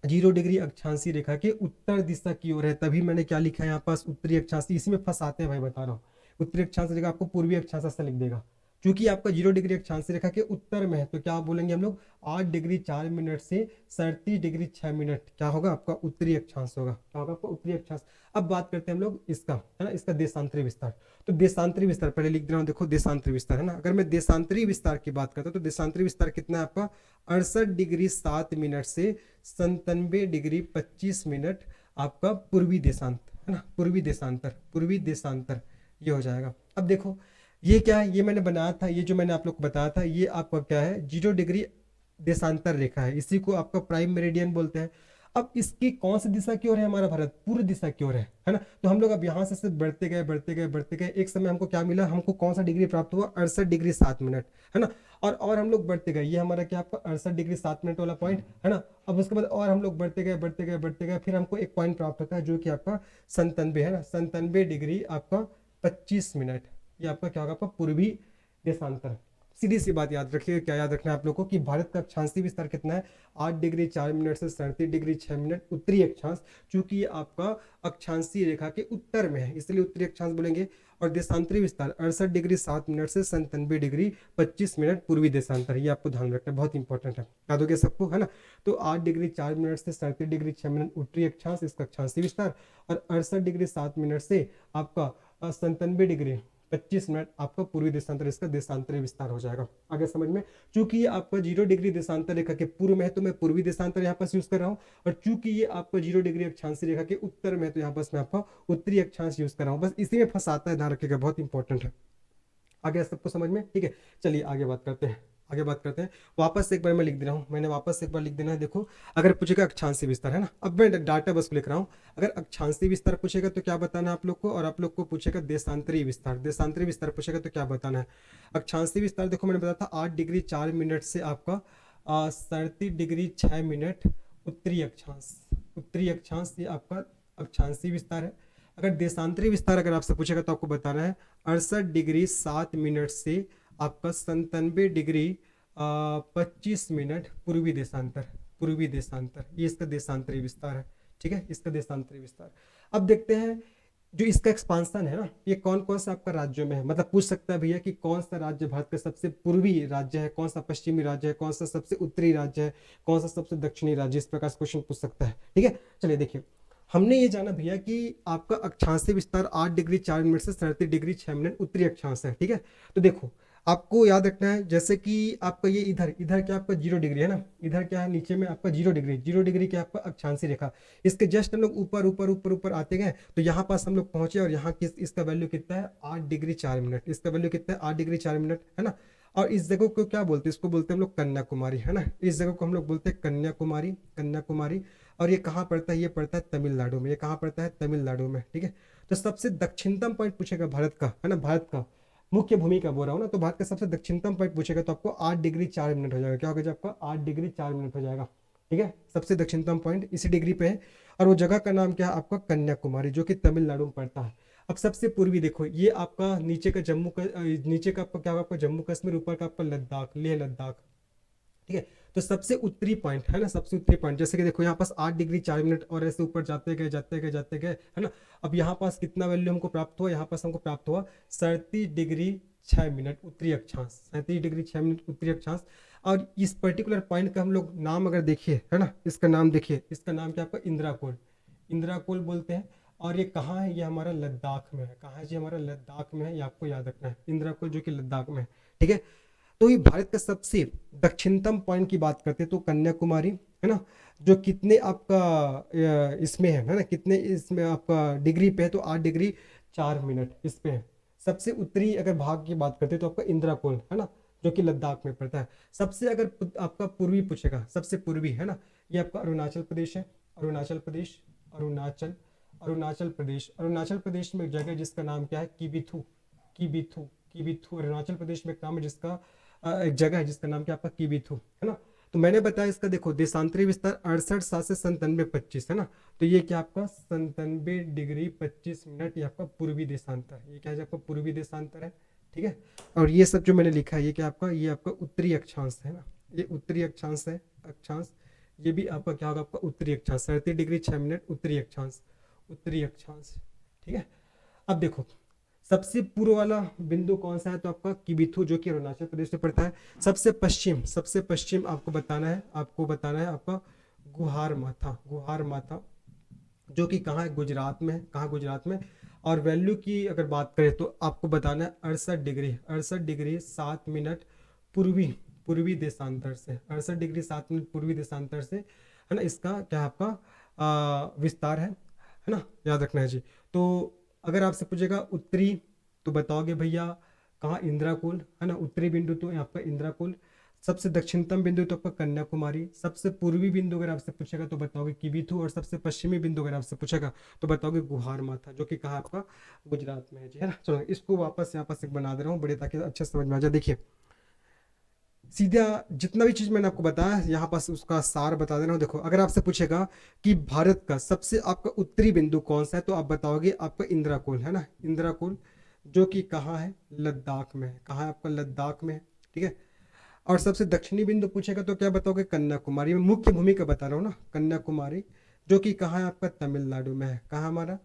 0 डिग्री अक्षांशी रेखा के उत्तर दिशा की ओर है, तभी मैंने क्या लिखा है यहाँ पास उत्तरी अक्षांशी। इसी में फंसाते हैं भाई, बता रहा हूँ। उत्तरी अक्षांश रेखा आपको पूर्वी अक्षांश ऐसा लिख देगा, क्योंकि आपका 0 डिग्री अक्षांश रेखा के उत्तर में है, तो क्या बोलेंगे हम लोग 8 डिग्री 4 मिनट से 37 डिग्री 6 मिनट क्या होगा आपका उत्तरी अक्षांश होगा, क्या होगा आपका उत्तरी अक्षांश। अब बात करते हैं हम लोग इसका है ना, इसका देशांतरी विस्तार। तो देशांतरी विस्तार पहले लिख दे रहा हूँ, देखो देशांतरी विस्तार है ना, अगर मैं देशांतरी विस्तार की बात करता हूँ तो देशांतरी विस्तार कितना है आपका 68 डिग्री 7 मिनट से 97 डिग्री 25 मिनट आपका पूर्वी देशांत है ना, पूर्वी देशांतर, पूर्वी देशांतर ये हो जाएगा। अब देखो ये क्या है, ये मैंने बनाया था, ये जो मैंने आप लोग को बताया था, ये आपका क्या है 0 डिग्री देशांतर रेखा है, इसी को आपका प्राइम मेरिडियन बोलते हैं। अब इसकी कौन सी दिशा की ओर है हमारा भारत, पूर्व दिशा की ओर है ना। तो हम लोग अब यहाँ से सिर्फ बढ़ते गए बढ़ते गए बढ़ते गए, एक समय हमको क्या मिला, हमको कौन सा डिग्री प्राप्त हुआ 68 डिग्री 7 मिनट है ना। और हम लोग बढ़ते गए, ये हमारा क्या आपका 68 डिग्री 7 मिनट वाला पॉइंट है ना। अब उसके बाद और हम लोग बढ़ते गए बढ़ते गए बढ़ते गए, फिर हमको एक पॉइंट प्राप्त होता है जो कि आपका 97 है ना, 97 डिग्री आपका 25 मिनट, ये आपका क्या होगा आपका पूर्वी देशांतर। सीधी सी बात याद रखिए, क्या याद रखना है आप लोगों को कि भारत का अक्षांशी विस्तार कितना है 8 डिग्री 4 मिनट से 37 डिग्री 6 मिनट उत्तरी अक्षांश, चूंकि ये आपका अक्षांशी रेखा के उत्तर में है इसलिए उत्तरी अक्षांश बोलेंगे। और देशांतरी विस्तार 68 डिग्री 7 मिनट से 97 डिग्री 25 मिनट पूर्वी देशांतर, ये आपको ध्यान रखना है, बहुत इंपॉर्टेंट है, याद हो गया सबको है ना। तो 8 डिग्री 4 मिनट से 37 डिग्री 6 मिनट उत्तरी अक्षांश, इसका अक्षांशी विस्तार। और 68 डिग्री 7 मिनट से आपका 97 डिग्री 25 मिनट आपका पूर्वी देशांतर, इसका देशांतरी विस्तार हो जाएगा। आगे समझ में, चूंकि ये आपका 0 डिग्री देशांतर रेखा के पूर्व में है तो मैं पूर्वी देशांतर यहाँ पर यूज कर रहा हूँ, और चूंकि ये आपका 0 डिग्री अक्षांशी रेखा के उत्तर में है तो यहाँ पर मैं आपका उत्तरी अक्षांश यूज कर रहा हूँ, बस इसी में फंसाता है, ध्यान रखिएगा, बहुत इंपॉर्टेंट है। आगे सबको समझ में, ठीक है। चलिए आगे बात करते हैं, आगे बात करते हैं। वापस एक बार मैं लिख दे रहा हूँ, मैंने वापस एक बार लिख देना है। देखो अगर पूछेगा अक्षांशी विस्तार है ना, अब मैं डाटा बस को लिख रहा हूँ। अगर अक्षांशी विस्तार पूछेगा तो क्या बताना है आप लोग को, और आप लोग को पूछेगा देशांतरी विस्तार, देशांतरी विस्तार पूछेगा तो क्या बताना है। अक्षांशी विस्तार देखो मैंने बताया था 8 डिग्री 4 मिनट से आपका 37 डिग्री 6 मिनट उत्तरी अक्षांश, उत्तरी अक्षांश ये आपका अक्षांशी विस्तार है। अगर देशांतरी विस्तार अगर आपसे पूछेगा तो आपको बताना है 68 डिग्री 7 मिनट से आपका 97 डिग्री 25 मिनट पूर्वी देशांतर, पूर्वी देशांतर, ये इसका देशांतरी विस्तार है। ठीक है, इसका देशांतरी विस्तार। अब देखते हैं जो इसका एक्सपांसन है ना, ये कौन कौन सा आपका राज्यों में है, मतलब पूछ सकता है भैया कि कौन सा राज्य भारत का सबसे पूर्वी राज्य है, कौन सा पश्चिमी राज्य है, कौन सा सबसे उत्तरी राज्य है, कौन सा सबसे दक्षिणी राज्य, इस प्रकार से क्वेश्चन पूछ सकता है। ठीक है, चलिए देखिए हमने ये जाना भैया कि आपका अक्षांशी विस्तार 8 डिग्री 4 मिनट से 37 डिग्री 6 मिनट उत्तरी अक्षांश है। ठीक है, तो देखो आपको याद रखना है, जैसे कि आपका ये इधर इधर क्या आपका 0 डिग्री है ना, इधर क्या है नीचे में आपका 0 डिग्री, 0 डिग्री क्या आपका अक्षांशी रेखा, इसके जस्ट हम लोग ऊपर ऊपर ऊपर ऊपर आते गए तो यहाँ पास हम लोग पहुंचे, और यहाँ किस इसका वैल्यू कितना है 8 डिग्री 4 मिनट, इसका वैल्यू कितना है 8 डिग्री 4 मिनट है ना। और इस जगह को क्या बोलते हैं, इसको बोलते हैं हम लोग कन्याकुमारी है ना, इस जगह को हम लोग बोलते हैं कन्याकुमारी, कन्याकुमारी। और ये कहाँ पड़ता है, ये पड़ता है तमिलनाडु में, ये कहाँ पड़ता है तमिलनाडु में। ठीक है, तो सबसे दक्षिणतम पॉइंट पूछेगा भारत का है ना, भारत का मुख्य भूमि का बोल रहा हूँ ना, तो भारत का सबसे दक्षिणतम पॉइंट पूछेगा तो आपको 8 डिग्री 4 मिनट हो जाएगा। क्या होगा जी आपका 8 डिग्री 4 मिनट हो जाएगा। ठीक है, सबसे दक्षिणतम पॉइंट इसी डिग्री पे है। और वो जगह का नाम क्या है आपका कन्याकुमारी, जो कि तमिलनाडु में पड़ता है। अब सबसे पूर्वी देखो, ये आपका नीचे का नीचे का आपका क्या होगा आपका जम्मू कश्मीर, ऊपर का आपका लद्दाख, लेह लद्दाख। ठीक है, तो सबसे उत्तरी पॉइंट है ना, सबसे उत्तरी पॉइंट जैसे कि देखो यहाँ पास 8 डिग्री 4 मिनट और ऐसे ऊपर जाते गए जाते गए जाते गए, है ना। अब यहाँ पास कितना वैल्यू हमको प्राप्त हुआ, यहाँ पास हमको प्राप्त हुआ 37 डिग्री 6 मिनट उत्तरी अक्षांश, 37 डिग्री 6 मिनट उत्तरी अक्षांश। और इस पर्टिकुलर पॉइंट का हम लोग नाम अगर देखिए, है ना, इसका नाम देखिए, इसका नाम क्या आपका इंदिरा कोल, इंदिरा कोल बोलते हैं। और ये कहाँ है, ये हमारा लद्दाख में है। कहाँ है जी, हमारा लद्दाख में है, ये आपको याद रखना है, इंदिरा कोल जो कि लद्दाख में है। ठीक है, तो ये भारत का सबसे दक्षिणतम पॉइंट की बात करते हैं तो कन्याकुमारी, है ना, जो कितने आपका इसमें है ना, कितने इसमें आपका डिग्री पे है, तो 8 डिग्री 4 मिनट इस पे है। सबसे उत्तरी अगर भाग की बात करते हैं तो आपका इंदिरा कोल, है ना, जो कि लद्दाख में पड़ता है। सबसे अगर आपका पूर्वी पूछेगा, सबसे पूर्वी, है ना, ये आपका अरुणाचल प्रदेश है। अरुणाचल प्रदेश, अरुणाचल, अरुणाचल प्रदेश, अरुणाचल प्रदेश में एक जगह जिसका नाम क्या है, किबिथु, किबिथु, किबिथु अरुणाचल प्रदेश में एक नाम है जिसका एक जगह है जिसका नाम क्या आपका किबिथु, है ना। तो मैंने बताया इसका देखो देशांतरी विस्तार 68 7 से 97 25, है ना। तो ये क्या आपका 97 डिग्री 25 मिनट, ये आपका पूर्वी देशांतर, ये क्या है आपका पूर्वी देशांतर है। ठीक है, और ये सब जो मैंने लिखा है ये क्या आपका, ये आपका उत्तरी अक्षांश है ना, ये उत्तरी अक्षांश है, अक्षांश। ये भी आपका क्या होगा आपका उत्तरी अक्षांश, 37 डिग्री 6 मिनट उत्तरी अक्षांश, उत्तरी अक्षांश। ठीक है, अब देखो सबसे पूर्व वाला बिंदु कौन सा है, तो आपका किबिथु जो कि अरुणाचल प्रदेश में पड़ता है। सबसे पश्चिम, सबसे पश्चिम आपको बताना है, आपको बताना है आपका गुहार माथा, गुहार माथा, जो कि कहाँ है, गुजरात में है। कहाँ, गुजरात में। और वैल्यू की अगर बात करें तो आपको बताना है 68 डिग्री 7 मिनट पूर्वी, पूर्वी देशांतर से, 68 डिग्री 7 मिनट पूर्वी देशांतर से, है ना। इसका क्या है आपका विस्तार है ना, याद रखना है जी। तो अगर आपसे पूछेगा उत्तरी, तो बताओगे भैया कहाँ, इंदिरा कोल, है ना, उत्तरी बिंदु तो यहाँ आपका इंदिरा कोल। सबसे दक्षिणतम बिंदु तो आपका कन्याकुमारी। सबसे पूर्वी बिंदु अगर आपसे पूछेगा तो बताओगे किबिथु। और सबसे पश्चिमी बिंदु अगर आपसे पूछेगा तो बताओगे गुहार माथा, जो कि कहाँ आपका गुजरात में है जी, है ना। चलो इसको वापस यहाँ पास एक बना दे रहा हूँ बड़े, ताकि अच्छे समझ में आ जाए। देखिए सीधा जितना भी चीज मैंने आपको बताया यहाँ पास उसका सार बता दे रहा हूँ। देखो अगर आपसे पूछेगा कि भारत का सबसे आपका उत्तरी बिंदु कौन सा है, तो आप बताओगे आपका इंदिरा कोल, है ना, इंदिरा कोल, जो कि कहाँ है, लद्दाख में है। कहाँ है आपका, लद्दाख में है। ठीक है, और सबसे दक्षिणी बिंदु पूछेगा तो क्या बताओगे, कन्याकुमारी में। मुख्य भूमिका बता रहा हूँ ना, कन्याकुमारी, जो कि कहाँ है आपका, तमिलनाडु में है। कहाँ हमारा,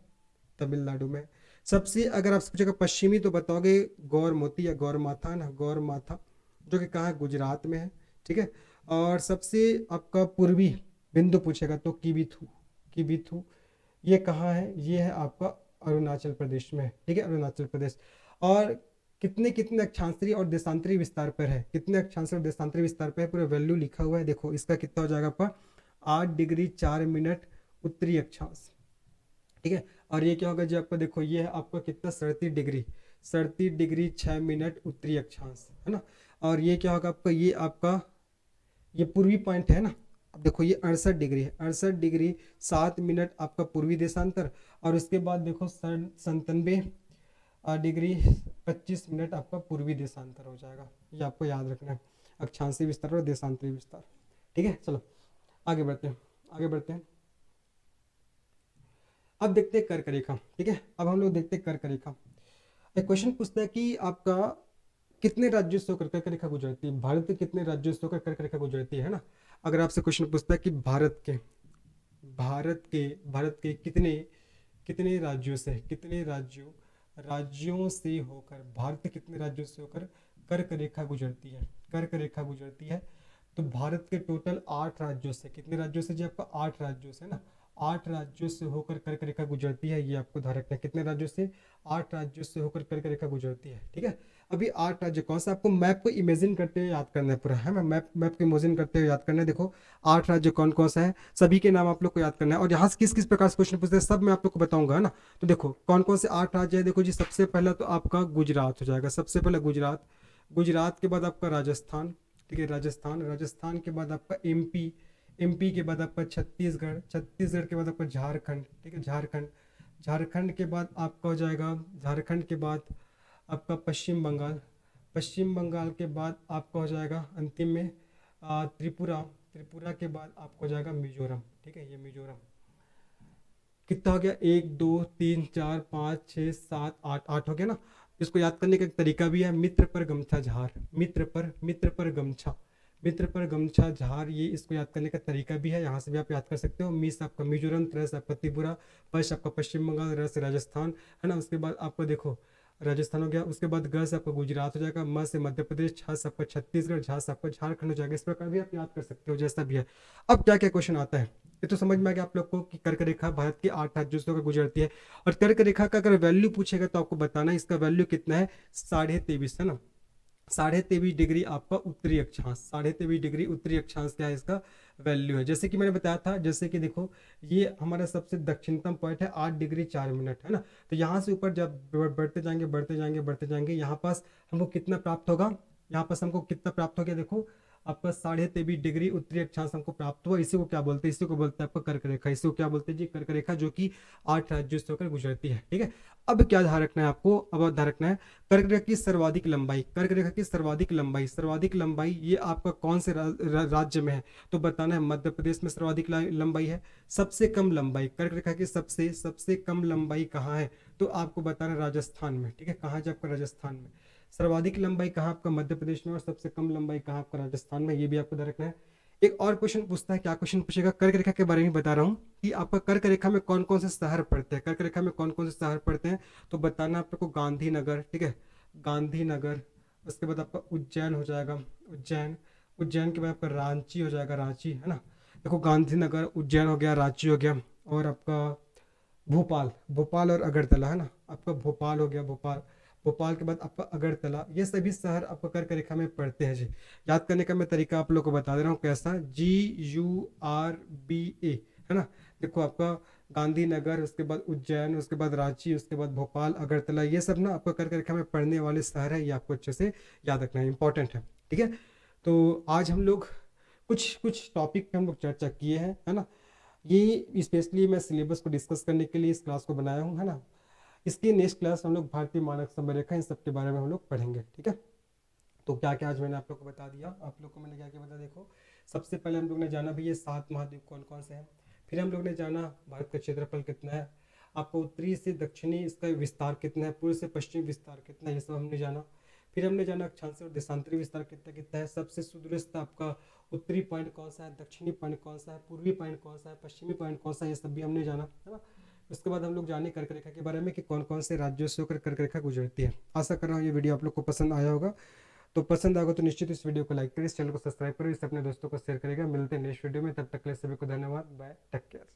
तमिलनाडु में। सबसे अगर आपसे पूछेगा पश्चिमी तो बताओगे गौर मोती या गौर माथा ना, गौर माथा, जो कि कहाँ है, गुजरात में है। ठीक है, और सबसे आपका पूर्वी बिंदु पूछेगा तो किबिथु, किबिथु, ये कहाँ है, ये है आपका अरुणाचल प्रदेश में। ठीक है, अरुणाचल प्रदेश। और कितने कितने अक्षांशरी और देशांतरी विस्तार पर है, कितने अक्षांशरी और देशांतरी विस्तार पर है, पूरा वैल्यू लिखा हुआ है। देखो इसका कितना हो जाएगा आपका 8 डिग्री 4 मिनट उत्तरी अक्षांश। ठीक है, और ये क्या होगा जी आपका, देखो ये है आपका कितना 37 डिग्री 6 मिनट उत्तरी अक्षांश, है ना। और ये क्या होगा आपका, ये आपका ये पूर्वी पॉइंट है ना। अब देखो ये 68 डिग्री है, 68 डिग्री 7 मिनट आपका पूर्वी देशांतर। और उसके बाद देखो 97 डिग्री 25 मिनट आपका पूर्वी देशांतर हो जाएगा। ये आपको याद रखना है, अक्षांशीय विस्तार और देशांतरी विस्तार। ठीक है, चलो आगे बढ़ते हैं, आगे बढ़ते हैं। अब देखते हैं कर्क रेखा। ठीक है, अब हम लोग देखते हैं कर्क रेखा। एक क्वेश्चन पूछता है कि आपका कितने राज्यों से होकर कर्क रेखा गुजरती है, भारत के कितने राज्यों से होकर कर्क रेखा गुजरती है ना। अगर आपसे क्वेश्चन पूछता है कि भारत के कितने कितने राज्यों से, कितने राज्यों से होकर, भारत के कितने राज्यों से होकर कर्क रेखा गुजरती है, कर्क रेखा गुजरती है, तो भारत के टोटल 8 राज्यों से, कितने राज्यों से जी आपका, 8 राज्यों से ना, 8 राज्यों से होकर कर्क रेखा गुजरती है। ये आपको ध्यान रखना है, कितने राज्यों से, 8 राज्यों से होकर कर्क रेखा गुजरती है। ठीक है, अभी 8 राज्य कौन सा, आपको मैप को इमेजिन करते हुए याद करना है पूरा, है ना, मैप को इमेजिन करते हुए याद करना है। देखो 8 राज्य कौन कौन सा है, सभी के नाम आप लोग को याद करना है। और यहाँ से किस किस प्रकार से क्वेश्चन पूछते हैं सब मैं आप लोग को बताऊंगा, है ना। तो देखो कौन कौन से 8 राज्य है, देखो जी सबसे पहला तो आपका गुजरात हो जाएगा, सबसे पहले गुजरात। गुजरात के बाद आपका राजस्थान। ठीक है, राजस्थान, राजस्थान के बाद आपका एमपी, एमपी के बाद आपका छत्तीसगढ़, छत्तीसगढ़ के बाद आपका झारखंड। ठीक है, झारखंड, झारखंड के बाद आपका हो जाएगा, झारखंड के बाद आपका पश्चिम बंगाल, पश्चिम बंगाल के बाद आपका हो जाएगा अंतिम में त्रिपुरा, त्रिपुरा के बाद आपको हो जाएगा मिजोरम। ठीक है, ये मिजोरम। कितना हो गया, 1 2 3 4 5 6 7 8, 8 हो गया ना। इसको याद करने का एक तरीका भी है, मित्र पर गमछा झार, मित्र पर गमछा, मित्र पर गमछा झार, ये इसको याद करने का तरीका भी है, यहाँ से भी आप याद कर सकते हो। मिस आपका मिजोरम, त्रस आपका त्रिपुरा, पश आपका पश्चिम बंगाल, रस राजस्थान, है ना। उसके बाद आपको देखो राजस्थान हो गया, उसके बाद ग से आपका गुजरात हो जाएगा, म से मध्य प्रदेश, छ से आपका छत्तीसगढ़, झा से आपका झारखंड हो जाएगा। इस प्रकार भी आप याद कर सकते हो, जैसा भी है। अब क्या क्या क्वेश्चन आता है, ये तो समझ में आ गया आप लोग को कि कर्क रेखा भारत के 8 राज्यों से होकर गुजरती है। और कर्क रेखा का अगर वैल्यू पूछेगा तो आपको बताना है इसका वैल्यू कितना है, 23.5 है ना। 23.5 डिग्री आपका उत्तरी अक्षांश, 23.5 डिग्री उत्तरी अक्षांश क्या है इसका वैल्यू है। जैसे कि मैंने बताया था, जैसे कि देखो ये हमारा सबसे दक्षिणतम पॉइंट है 8 डिग्री 4 मिनट, है ना। तो यहाँ से ऊपर जब बढ़ते जाएंगे बढ़ते जाएंगे बढ़ते जाएंगे, यहाँ पास हमको कितना प्राप्त होगा, यहाँ पास हमको कितना प्राप्त हो गया, देखो आपका 23.5 डिग्री उत्तरी अक्षांश हमको प्राप्त हुआ। इसी को क्या बोलते हैं, इसी को बोलते हैं आपका कर्क रेखा। इसी को क्या बोलते हैं जी, कर्क रेखा, जो कि 8 राज्यों से होकर गुजरती है। ठीक है, अब क्या ध्यान रखना है आपको, अब ध्यान रखना है कर्क रेखा की सर्वाधिक लंबाई, कर्क रेखा की सर्वाधिक लंबाई, सर्वाधिक लंबाई ये आपका कौन से राज्य में है, तो बताना है मध्य प्रदेश में सर्वाधिक लंबाई है। सबसे कम लंबाई कर्क रेखा की सबसे सबसे कम लंबाई कहाँ है, तो आपको बताना है राजस्थान में। ठीक है, कहाँ है आपका राजस्थान में। सर्वाधिक लंबाई कहाँ आपका मध्य प्रदेश में, और सबसे कम लंबाई कहाँ आपका राजस्थान में, ये भी आपको ध्यान रखना है। एक और क्वेश्चन पूछता है, क्या क्वेश्चन पूछेगा, कर्क रेखा के बारे में बता रहा हूँ कि आपका कर्क रेखा में कौन कौन से शहर पड़ते हैं, कर्क रेखा में कौन कौन से शहर पड़ते हैं, तो बताना आपको गांधीनगर। ठीक है, गांधीनगर, उसके बाद आपका उज्जैन हो जाएगा, उज्जैन, उज्जैन के बाद आपका रांची हो जाएगा, रांची, है ना। देखो गांधीनगर, उज्जैन हो गया, रांची हो गया, और आपका भोपाल, भोपाल और अगरतला, है ना। आपका भोपाल हो गया, भोपाल, भोपाल के बाद आपका अगरतला, ये सभी शहर आपका कर्क रेखा में पड़ते हैं जी। याद करने का मैं तरीका आप लोग को बता दे रहा हूँ कैसा, GURBA, है ना। देखो आपका गांधीनगर, उसके बाद उज्जैन, उसके बाद रांची, उसके बाद भोपाल, अगरतला, ये सब ना आपका कर्क रेखा में पड़ने वाले शहर है, ये आपको अच्छे से याद रखना है, इंपॉर्टेंट है। ठीक है, तो आज हम लोग कुछ कुछ टॉपिक पे हम लोग चर्चा किए हैं, है ना। ये स्पेशली मैं सिलेबस को डिस्कस करने के लिए इस क्लास को बनाया हूँ, है ना। इसकी नेक्स्ट क्लास हम लोग भारतीय मानक समय रेखा इन सब के बारे में हम लोग पढ़ेंगे। ठीक है, तो क्या क्या आज मैंने आप लोग को बता दिया, आप लोग को मैंने क्या क्या बता, देखो सबसे पहले हम लोग ने जाना भी ये 7 महाद्वीप कौन कौन से हैं। फिर हम लोग ने जाना भारत का क्षेत्रफल कितना है, आपको उत्तरी से दक्षिणी इसका विस्तार कितना है, पूर्व से पश्चिम विस्तार कितना है, ये सब हमने जाना। फिर हमने जाना अक्षांश और देशांतरी विस्तार कितना कितना है, सबसे सुदूरस्थ आपका उत्तरी पॉइंट कौन सा है, दक्षिणी पॉइंट कौन सा है, पूर्वी पॉइंट कौन सा है, पश्चिमी पॉइंट कौन सा है, ये सब भी हमने जाना, है ना। उसके बाद हम लोग जाने कर्क रेखा के बारे में कि कौन कौन से राज्यों से होकर कर्क रेखा गुजरती है। आशा कर रहा हूँ ये वीडियो आप लोग को पसंद आया होगा। तो पसंद आएगा तो निश्चित इस वीडियो को लाइक करें, इस चैनल को सब्सक्राइब करें, इसे अपने दोस्तों को शेयर करेगा। मिलते हैं नेक्स्ट वीडियो में, तब तक के लिए सभी को धन्यवाद, बाय, टेक केयर।